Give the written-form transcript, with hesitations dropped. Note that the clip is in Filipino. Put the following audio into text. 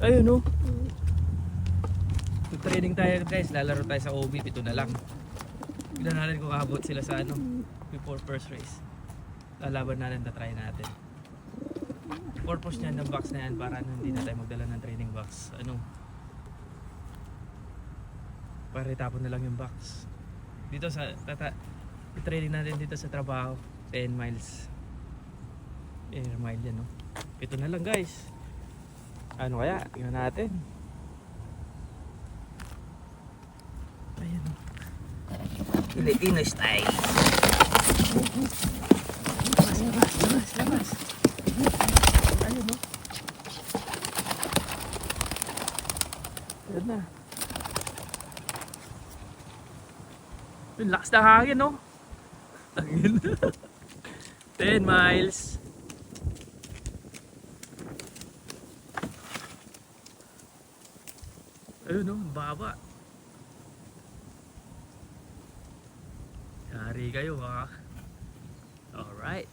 Ayun no. Training tayo guys, lalaro tayo sa OB, ito na lang. Tignan natin kung abot sila sa ano before first race. Lalaban natin, try natin. Purpose niyan ng box na yan para hindi na tayo magdala ng training box. Ano? Para itapon na lang yung box. Dito sa training natin dito sa trabaho, 10 miles. Air mile yan, no? Ito na lang guys. Ano kaya? Tingnan natin. Ayan, no? Filipino style. Labas. Ayun, no? Ayan na. Yung lakas ng hangin, no? Tangin. 10 miles. Ayun, no? Baba. Yari kayo, ha? Alright.